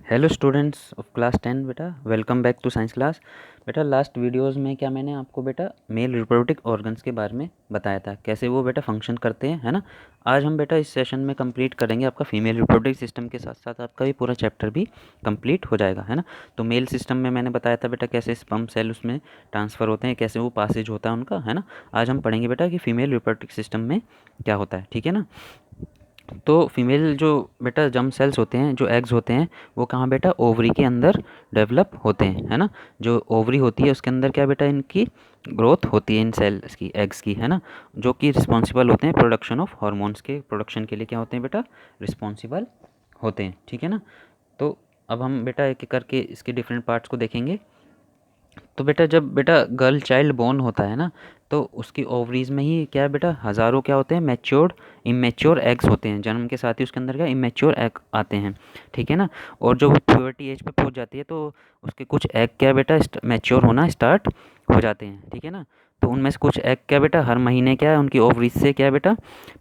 Hello students of class 10 बेटा, welcome back to science class. बेटा last videos में क्या मैंने आपको बेटा मेल रिप्रोडक्टिव ऑर्गन्स के बारे में बताया था, कैसे वो बेटा फंक्शन करते हैं, है ना। आज हम बेटा इस सेशन में कंप्लीट करेंगे आपका फीमेल रिप्रोडक्टिव सिस्टम के साथ साथ आपका ये पूरा चैप्टर भी कंप्लीट हो जाएगा, है ना। तो मेल सिस्टम में मैंने बताया था बेटा कैसे स्पर्म सेल उसमें ट्रांसफ़र होते हैं, कैसे वो पासेज होता है उनका, है ना। आज हम पढ़ेंगे बेटा कि फीमेल रिप्रोडक्टिव सिस्टम में क्या होता है, ठीक है ना। तो फीमेल जो बेटा जर्म सेल्स होते हैं, जो एग्स होते हैं, वो कहाँ बेटा ओवरी के अंदर डेवलप होते हैं, है ना। जो ओवरी होती है उसके अंदर क्या बेटा इनकी ग्रोथ होती है, इन सेल्स की, एग्स की, है ना। जो कि रिस्पॉन्सिबल होते हैं प्रोडक्शन ऑफ हार्मोन्स के प्रोडक्शन के लिए, क्या होते हैं बेटा, रिस्पॉन्सिबल होते हैं, ठीक है ना। तो अब हम बेटा एक एक करके इसके डिफरेंट पार्ट्स को देखेंगे। तो बेटा जब बेटा गर्ल चाइल्ड बोर्न होता है ना, तो उसकी ओवरीज में ही क्या है बेटा, हज़ारों क्या होते हैं, मैच्योर्ड इमेच्योर एग्स होते हैं। जन्म के साथ ही उसके अंदर क्या इमेच्योर एग आते हैं, ठीक है ना। और जब वो प्यूबर्टी एज पे पहुंच जाती है तो उसके कुछ एग क्या है बेटा मैच्योर होना स्टार्ट हो जाते हैं, ठीक है ना। तो उनमें से कुछ एग क्या बेटा हर महीने क्या है उनकी ओवरीज से क्या है बेटा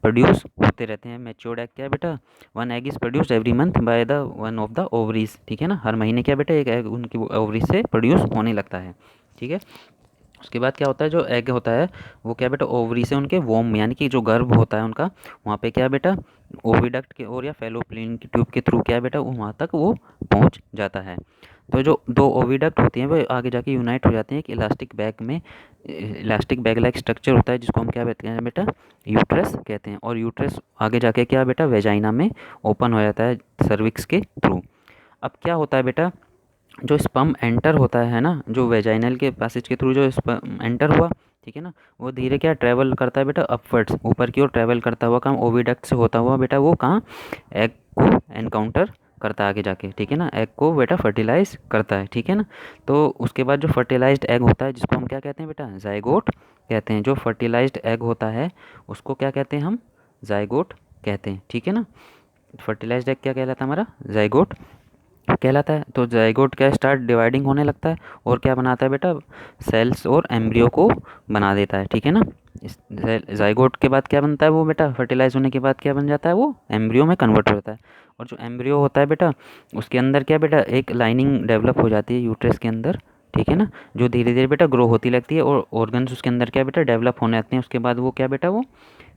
प्रोड्यूस होते रहते हैं। मैच्योर्ड एग क्या है बेटा, one egg is produced every month by the one of the ovaries, ठीक है ना। हर महीने क्या बेटा एक एग उनकी ओवरीज से प्रोड्यूस होने लगता है, ठीक है। उसके बाद क्या होता है, जो एग होता है वो क्या बेटा ओवरी से उनके वोम यानी कि जो गर्भ होता है उनका, वहाँ पे क्या बेटा ओविडक्ट के और या फेलोपियन की ट्यूब के थ्रू क्या बेटा वहाँ तक वो पहुँच जाता है। तो जो दो ओविडक्ट होती हैं वो आगे जाके यूनाइट हो जाते हैं एक इलास्टिक बैग में। इलास्टिक बैग लाइक स्ट्रक्चर होता है जिसको हम क्या कहते हैं बेटा यूट्रस कहते हैं। और यूट्रस आगे जाके क्या बेटा वेजाइना में ओपन हो जाता है सर्विक्स के थ्रू। अब क्या होता है बेटा, जो स्पर्म एंटर होता है ना, जो वेजाइनल के पैसेज के थ्रू जो स्पर्म एंटर हुआ, ठीक है ना, वो धीरे क्या ट्रैवल करता है बेटा अपवर्ड्स, ऊपर की ओर ट्रैवल करता हुआ कहाँ ओविडक्ट से होता हुआ बेटा वो कहाँ एग को एनकाउंटर करता है आगे जाके, ठीक है ना। एग को बेटा फर्टिलाइज करता है, ठीक है ना। तो उसके बाद जो फर्टिलाइज्ड एग होता है जिसको हम क्या कहते हैं बेटा जाइगोट कहते हैं। जो फर्टिलाइज्ड एग होता है उसको क्या कहते हैं हम, जाइगोट कहते हैं, ठीक है ना। फर्टिलाइज्ड एग क्या कहलाता है हमारा, जाइगोट कहलाता है। तो जाइगोट क्या स्टार्ट डिवाइडिंग होने लगता है और क्या बनाता है बेटा सेल्स और एम्ब्रियो को बना देता है, ठीक है ना। इस जाइगोट के बाद क्या बनता है वो बेटा फर्टिलाइज होने के बाद क्या बन जाता है वो एम्ब्रियो में कन्वर्ट हो जाता है। और जो एम्ब्रियो होता है बेटा उसके अंदर क्या बेटा एक लाइनिंग डेवलप हो जाती है यूट्रस के अंदर, ठीक है ना। जो धीरे धीरे बेटा ग्रो होती लगती है और ऑर्गन्स उसके अंदर क्या बेटा डेवलप होने लगते हैं। उसके बाद वो क्या बेटा वो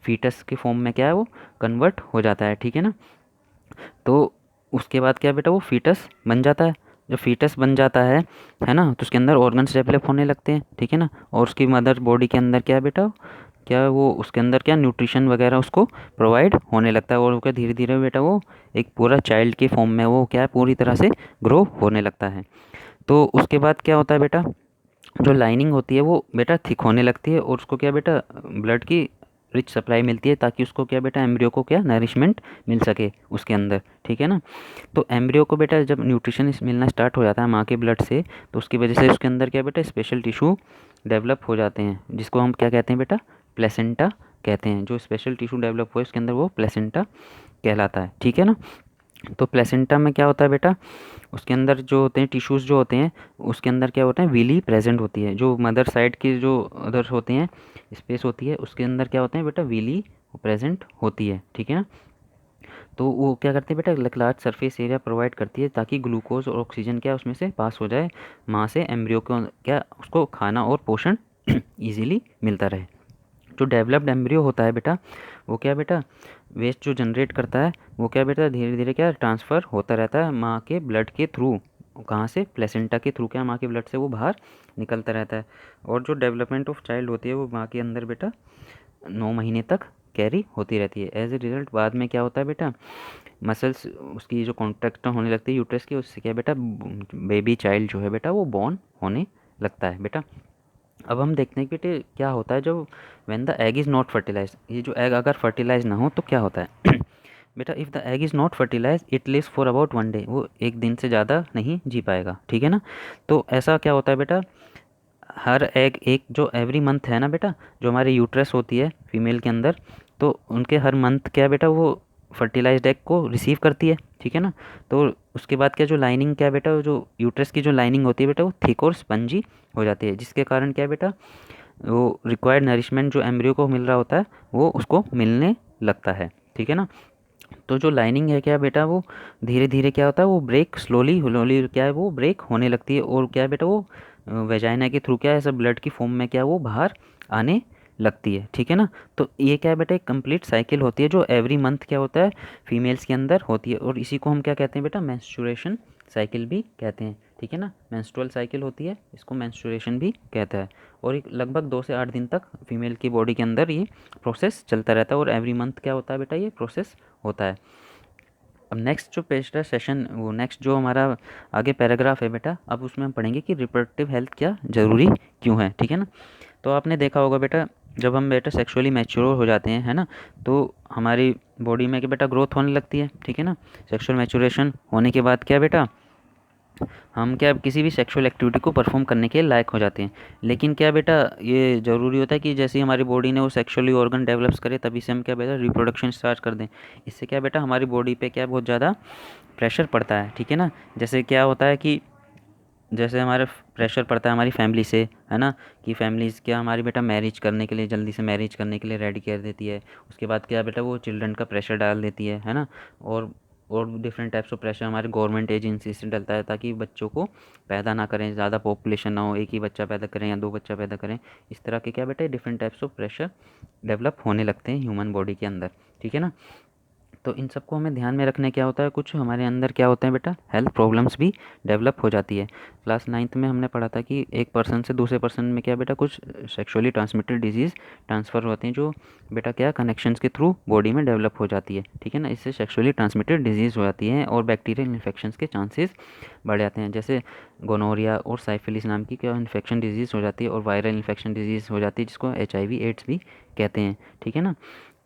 फीटस के फॉर्म में क्या है वो कन्वर्ट हो जाता है, ठीक है ना। तो उसके बाद क्या बेटा वो फीटस बन जाता है। जो फीटस बन जाता है ना, तो उसके अंदर ऑर्गन्स डेवलप होने लगते हैं, ठीक है ना। और उसकी मदर बॉडी के अंदर क्या है बेटा, क्या वो उसके अंदर क्या न्यूट्रिशन वगैरह उसको प्रोवाइड होने लगता है और क्या धीरे धीरे बेटा वो एक पूरा चाइल्ड के फॉर्म में वो क्या है पूरी तरह से ग्रो होने लगता है। तो उसके बाद क्या होता है बेटा, जो लाइनिंग होती है वो बेटा थिक होने लगती है और उसको क्या बेटा ब्लड की रिच सप्लाई मिलती है ताकि उसको क्या बेटा एम्ब्रियो को क्या नरिशमेंट मिल सके उसके अंदर, ठीक है ना। तो एम्ब्रियो को बेटा जब न्यूट्रिशन मिलना स्टार्ट हो जाता है माँ के ब्लड से, तो उसकी वजह से उसके अंदर क्या बेटा स्पेशल टिश्यू डेवलप हो जाते हैं जिसको हम क्या कहते हैं बेटा प्लेसेंटा कहते हैं। जो स्पेशल टिश्यू डेवलप हुआ है उसके अंदर वो प्लेसेंटा कहलाता है, ठीक है ना। तो प्लेसेंटा में क्या होता है बेटा, उसके अंदर जो होते हैं टिश्यूज़ जो होते हैं उसके अंदर क्या होता है विली प्रेजेंट होती है। जो मदर साइड की जो अदर होते हैं स्पेस होती है उसके अंदर क्या होते हैं बेटा विली प्रेजेंट होती है, ठीक है ना। तो वो क्या करते हैं बेटा लार्ज सरफेस एरिया प्रोवाइड करती है ताकि ग्लूकोज और ऑक्सीजन क्या उसमें से पास हो जाए माँ से एम्ब्रियो को, क्या उसको खाना और पोषण इजीली मिलता रहे। जो डेवलप्ड एम्ब्रियो होता है बेटा वो क्या बेटा वेस्ट जो जनरेट करता है वो क्या बेटा धीरे धीरे क्या ट्रांसफ़र होता रहता है माँ के ब्लड के थ्रू, कहाँ से प्लेसेंटा के थ्रू, क्या माँ के ब्लड से वो बाहर निकलता रहता है। और जो डेवलपमेंट ऑफ चाइल्ड होती है वो माँ के अंदर बेटा 9 महीने तक कैरी होती रहती है। एज ए रिजल्ट बाद में क्या होता है बेटा मसल्स उसकी जो कॉन्ट्रैक्ट होने लगती है यूट्रस की, उससे क्या बेटा बेबी चाइल्ड जो है बेटा वो बॉर्न होने लगता है बेटा। अब हम देखते हैं कि बेटे क्या होता है जब when the egg is not fertilize, ये जो एग अगर फर्टिलाइज ना हो तो क्या होता है बेटा if the egg is not fertilize it lives for about 1 day, वो एक दिन से ज़्यादा नहीं जी पाएगा, ठीक है ना। तो ऐसा क्या होता है बेटा हर एग एक जो एवरी मंथ है ना बेटा, जो हमारी यूट्रस होती है फीमेल के अंदर, तो उनके हर मंथ क्या बेटा वो फर्टिलाइज्ड एग को रिसीव करती है, ठीक है ना। तो उसके बाद क्या जो लाइनिंग क्या बेटा जो यूट्रस की जो लाइनिंग होती है बेटा वो थिक और स्पंजी हो जाती है, जिसके कारण क्या बेटा वो रिक्वायर्ड नरिशमेंट जो एम्ब्रियो को मिल रहा होता है वो उसको मिलने लगता है, ठीक है ना। तो जो लाइनिंग है क्या बेटा, वो धीरे धीरे क्या होता है, वो ब्रेक स्लोली स्लोली क्या है, वो ब्रेक होने लगती है, और क्या है बेटा, वो वेजाइना के थ्रू क्या है, ऐसा ब्लड की फॉर्म में क्या है, वो बाहर आने लगती है। ठीक है ना। तो ये क्या है बेटा, एक कंप्लीट साइकिल होती है जो एवरी मंथ क्या होता है, फीमेल्स के अंदर होती है, और इसी को हम क्या कहते हैं बेटा, मेंस्ट्रुएशन साइकिल भी कहते हैं। ठीक है ना, मेंस्ट्रुअल साइकिल होती है, इसको मेंस्ट्रुएशन भी कहता है। और एक लगभग 2 से 8 दिन तक फीमेल की बॉडी के अंदर ये प्रोसेस चलता रहता है, और एवरी मंथ क्या होता है बेटा, ये प्रोसेस होता है। अब नेक्स्ट जो पेज सेशन, वो नेक्स्ट जो हमारा आगे पैराग्राफ है बेटा, अब उसमें हम पढ़ेंगे कि रिप्रोडक्टिव हेल्थ क्या ज़रूरी क्यों है। ठीक है ना। तो आपने देखा होगा बेटा, जब हम बेटा सेक्सुअली मैच्योर हो जाते हैं, है ना, तो हमारी बॉडी में क्या बेटा, ग्रोथ होने लगती है। ठीक है ना। सेक्सुअल मैच्योरेशन होने के बाद क्या बेटा, हम क्या किसी भी सेक्सुअल एक्टिविटी को परफॉर्म करने के लायक हो जाते हैं। लेकिन क्या बेटा, ये ज़रूरी होता है कि जैसे ही हमारी बॉडी ने वो सेक्सुअली ऑर्गन डेवलप्स करे, तभी से हम क्या बेटा रिप्रोडक्शन स्टार्ट कर दें। इससे क्या बेटा, हमारी बॉडी पे क्या बहुत ज़्यादा प्रेशर पड़ता है। ठीक है ना। जैसे क्या होता है कि जैसे हमारे प्रेशर पड़ता है हमारी फैमिली से, है ना, कि फैमिलीज़ क्या हमारी बेटा मैरिज करने के लिए, जल्दी से मैरिज करने के लिए रेडी कर देती है। उसके बाद क्या बेटा, वो चिल्ड्रन का प्रेशर डाल देती है ना। और डिफरेंट टाइप्स ऑफ प्रेशर हमारे गवर्नमेंट एजेंसी से डलता है, ताकि बच्चों को पैदा ना करें, ज़्यादा पॉपुलेशन ना हो, एक ही बच्चा पैदा करें या 2 बच्चा पैदा करें। इस तरह के क्या बेटा, different types of pressure develop होने लगते हैं ह्यूमन बॉडी के अंदर। ठीक है ना। तो इन सबको हमें ध्यान में रखने क्या होता है, कुछ हमारे अंदर क्या होता है बेटा, हेल्थ प्रॉब्लम्स भी डेवलप हो जाती है। क्लास 9th में हमने पढ़ा था कि एक पर्सन से दूसरे पर्सन में क्या बेटा, कुछ सेक्सुअली ट्रांसमिटेड डिजीज़ ट्रांसफ़र होते हैं, जो बेटा क्या कनेक्शंस के थ्रू बॉडी में डेवलप हो जाती है। ठीक है ना। इससे सेक्सुअली ट्रांसमिटेड डिजीज़ हो जाती है, और बैक्टीरियल इन्फेक्शंस के चांसेस बढ़ जाते हैं। जैसे गोनोरिया और साइफिलिस नाम की क्या इन्फेक्शन डिजीज़ हो जाती है, और वायरल इन्फेक्शन डिजीज़ हो जाती है, जिसको HIV एड्स भी कहते हैं। ठीक है ना।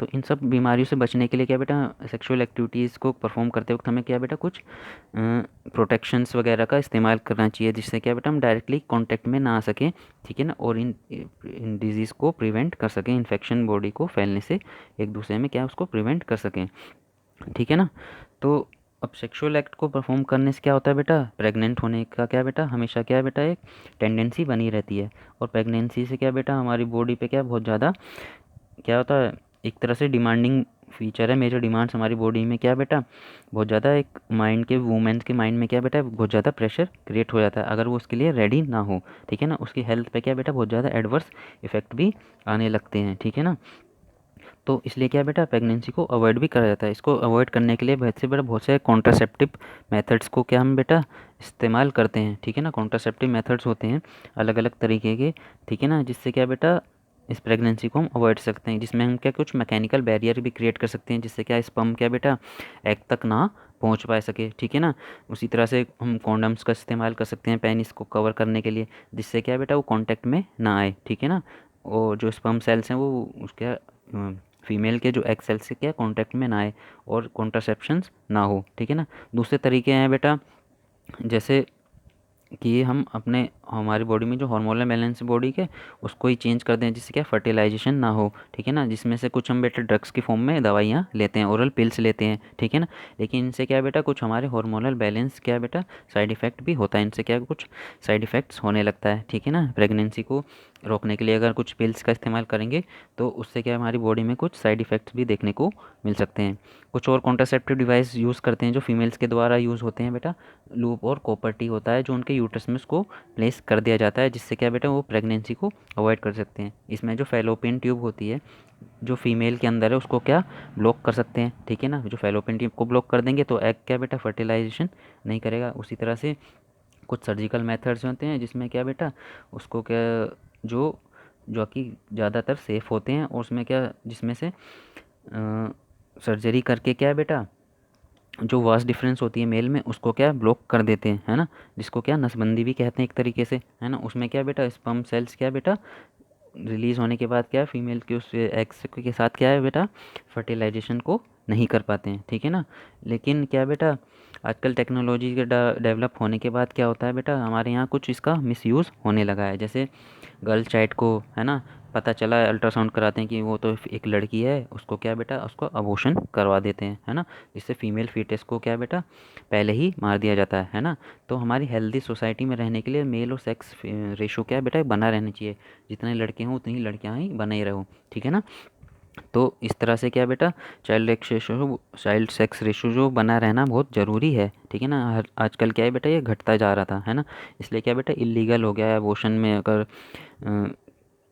तो इन सब बीमारियों से बचने के लिए क्या बेटा, सेक्सुअल एक्टिविटीज़ को परफॉर्म करते वक्त हमें क्या बेटा, कुछ प्रोटेक्शंस वगैरह का इस्तेमाल करना चाहिए, जिससे क्या बेटा हम डायरेक्टली कांटेक्ट में ना आ सकें। ठीक है ना। और इन डिजीज़ को प्रिवेंट कर सकें, इन्फेक्शन बॉडी को फैलने से एक दूसरे में क्या उसको प्रिवेंट कर सकें। ठीक है ना। तो अब सेक्सुअल एक्ट को परफॉर्म करने से क्या होता है बेटा, प्रेग्नेंट होने का क्या बेटा, हमेशा क्या बेटा, एक टेंडेंसी बनी रहती है। और प्रेगनेंसी से क्या बेटा, हमारी बॉडी पे क्या बहुत ज़्यादा क्या होता है, एक तरह से डिमांडिंग फीचर है। मेजर डिमांड्स हमारी बॉडी में क्या बेटा, बहुत ज़्यादा एक माइंड के, वुमेन्स के माइंड में क्या बेटा, बहुत ज़्यादा प्रेशर क्रिएट हो जाता है, अगर वो उसके लिए रेडी ना हो। ठीक है ना। उसकी हेल्थ पे क्या बेटा, बहुत ज़्यादा एडवर्स इफेक्ट भी आने लगते हैं। ठीक है ना। तो इसलिए क्या बेटा, प्रेगनेंसी को अवॉइड भी करा जाता है। इसको अवॉइड करने के लिए बहुत से कॉन्ट्रासेप्टिव मेथड्स को क्या हम बेटा इस्तेमाल करते हैं। ठीक है ना। कॉन्ट्रासेप्टिव मेथड्स होते हैं अलग अलग तरीके के। ठीक है ना। जिससे क्या बेटा, इस प्रेगनेंसी को हम अवॉइड सकते हैं, जिसमें हम क्या कुछ मैकेनिकल बैरियर भी क्रिएट कर सकते हैं, जिससे क्या स्पर्म क्या बेटा एग तक ना पहुंच पाए सके। ठीक है ना। उसी तरह से हम कॉन्डम्स का इस्तेमाल कर सकते हैं पेनिस को कवर करने के लिए, जिससे क्या बेटा वो कांटेक्ट में ना आए। ठीक है ना। और जो स्पर्म सेल्स हैं वो उसके फीमेल के जो एग सेल्स से क्या कांटेक्ट में ना आए, और कॉन्ट्रासेप्शंस ना हो। ठीक है ना। दूसरे तरीके हैं बेटा, जैसे कि हम अपने हमारी बॉडी में जो हार्मोनल बैलेंस बॉडी के, उसको ही चेंज कर दें, जिससे क्या फर्टिलाइजेशन ना हो। ठीक है ना। जिसमें से कुछ हम बेटा ड्रग्स की फॉर्म में दवाइयाँ लेते हैं, ओरल पिल्स लेते हैं। ठीक है ना। लेकिन इनसे क्या बेटा, कुछ हमारे हार्मोनल बैलेंस क्या बेटा साइड इफ़ेक्ट भी होता है, इनसे क्या कुछ साइड इफ़ेक्ट्स होने लगता है। ठीक है ना। प्रेगनेंसी को रोकने के लिए अगर कुछ पिल्स का इस्तेमाल करेंगे, तो उससे क्या हमारी बॉडी में कुछ साइड इफ़ेक्ट्स भी देखने को मिल सकते हैं। कुछ और कॉन्ट्रासेप्टिव डिवाइस यूज़ करते हैं जो फीमेल्स के द्वारा यूज़ होते हैं बेटा, लूप और कॉपर टी होता है, जो उनके यूट्रस में उसको प्लेस कर दिया जाता है, जिससे क्या बेटा वो प्रेगनेंसी को अवॉइड कर सकते हैं। इसमें जो फैलोपियन ट्यूब होती है, जो फीमेल के अंदर है, उसको क्या ब्लॉक कर सकते हैं। ठीक है ना। जो फैलोपियन ट्यूब को ब्लॉक कर देंगे तो एग क्या बेटा फर्टिलाइजेशन नहीं करेगा। उसी तरह से कुछ सर्जिकल मेथड्स होते हैं, जिसमें क्या बेटा उसको क्या, जो जो कि ज़्यादातर सेफ़ होते हैं, और उसमें क्या, जिसमें से सर्जरी करके क्या बेटा, जो वास डिफरेंस होती है मेल में, उसको क्या ब्लॉक कर देते हैं, है ना, जिसको क्या नसबंदी भी कहते हैं एक तरीके से, है ना। उसमें क्या बेटा स्पर्म सेल्स क्या बेटा रिलीज़ होने के बाद क्या फीमेल के उस एग्स के साथ क्या है बेटा फर्टिलाइजेशन को नहीं कर पाते हैं। ठीक है ना। लेकिन क्या बेटा, आजकल टेक्नोलॉजी के डेवलप होने के बाद क्या होता है बेटा, हमारे यहाँ कुछ इसका मिसयूज़ होने लगा है। जैसे गर्ल चाइल्ड को, है ना, पता चला है, अल्ट्रासाउंड कराते हैं कि वो तो एक लड़की है, उसको क्या बेटा उसको अबॉर्शन करवा देते हैं, है ना। जिससे फीमेल फीटस को क्या बेटा पहले ही मार दिया जाता है ना। तो हमारी हेल्दी सोसाइटी में रहने के लिए मेल और सेक्स रेशो क्या बेटा बना रहना चाहिए, जितने लड़के हों उतनी लड़कियां ही बने ही रहो। ठीक है ना। तो इस तरह से क्या है बेटा, चाइल्ड सेक्स रेशो जो बना रहना बहुत ज़रूरी है, ठीक है ना। हर आजकल क्या है बेटा, ये घटता जा रहा था, है ना। इसलिए क्या बेटा, इलीगल हो गया है अबॉर्शन में। अगर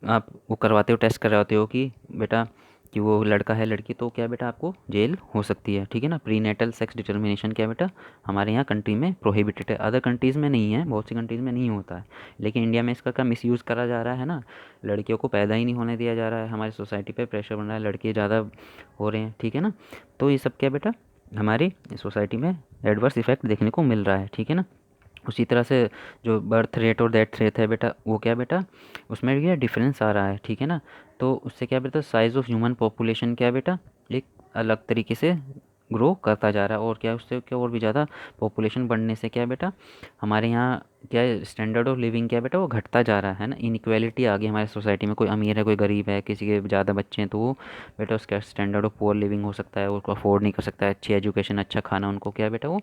आप वो करवाते हो, टेस्ट करवाते हो कि बेटा कि वो लड़का है लड़की, तो क्या बेटा आपको जेल हो सकती है, ठीक है ना। प्रीनेटल सेक्स डिटर्मिनेशन क्या बेटा हमारे यहाँ कंट्री में प्रोहिबिटेड है, अदर कंट्रीज़ में नहीं है, बहुत सी कंट्रीज़ में नहीं होता है, लेकिन इंडिया में इसका क्या मिसयूज़ करा जा रहा है ना। लड़कियों को पैदा ही नहीं होने दिया जा रहा है, हमारी सोसाइटी पे प्रेशर बन रहा है, लड़के ज़्यादा हो रहे हैं, ठीक है ना। तो ये सब क्या बेटा हमारी सोसाइटी में एडवर्स इफेक्ट देखने को मिल रहा है, ठीक है ना। उसी तरह से जो बर्थ रेट और डेथ रेट है बेटा, वो क्या बेटा उसमें भी क्या डिफरेंस आ रहा है, ठीक है ना। तो उससे क्या बेटा साइज़ ऑफ ह्यूमन पॉपुलेशन क्या बेटा एक अलग तरीके से ग्रो करता जा रहा है, और क्या उससे क्या और भी ज़्यादा पॉपुलेशन बढ़ने से क्या बेटा हमारे यहाँ क्या स्टैंडर्ड ऑफ लिविंग क्या बेटा वो घटता जा रहा है ना। इनइक्वालिटी आ गई हमारी सोसाइटी में, कोई अमीर है कोई गरीब है, किसी के ज़्यादा बच्चे हैं तो वो बेटा उसका स्टैंडर्ड ऑफ पुअर लिविंग हो सकता है, वो उसको अफोर्ड नहीं कर सकता है, अच्छी एजुकेशन अच्छा खाना उनको क्या बेटा वो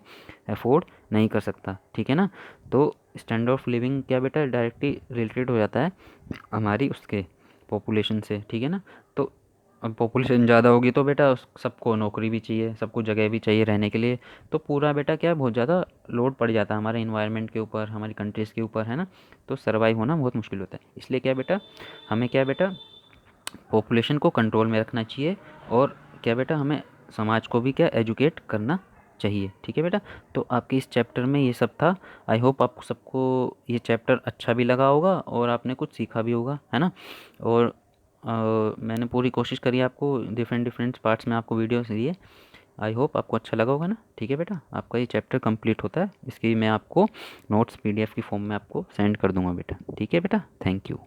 अफोर्ड नहीं कर सकता, ठीक है ना। तो स्टैंडर्ड ऑफ लिविंग क्या बेटा डायरेक्टली रिलेटेड हो जाता है हमारी उसके पॉपुलेशन से, ठीक है ना। तो अब पॉपुलेशन ज़्यादा होगी तो बेटा सबको नौकरी भी चाहिए, सबको जगह भी चाहिए रहने के लिए, तो पूरा बेटा क्या बहुत ज़्यादा लोड पड़ जाता है हमारे इन्वायरमेंट के ऊपर, हमारी कंट्रीज़ के ऊपर, है ना। तो सर्वाइव होना बहुत मुश्किल होता है, इसलिए क्या बेटा हमें क्या बेटा पॉपुलेशन को कंट्रोल में रखना चाहिए, और क्या बेटा हमें समाज को भी क्या एजुकेट करना चाहिए, ठीक है बेटा। तो आपके इस चैप्टर में ये सब था। आई होप आपको सबको ये चैप्टर अच्छा भी लगा होगा और आपने कुछ सीखा भी होगा, है ना। और मैंने पूरी कोशिश करी आपको डिफरेंट डिफरेंट पार्ट्स में आपको वीडियोस दिए। आई होप आपको अच्छा लगा होगा ना, ठीक है बेटा। आपका ये चैप्टर कंप्लीट होता है, इसकी मैं आपको नोट्स पीडीएफ की फॉर्म में आपको सेंड कर दूंगा बेटा, ठीक है बेटा। Thank you.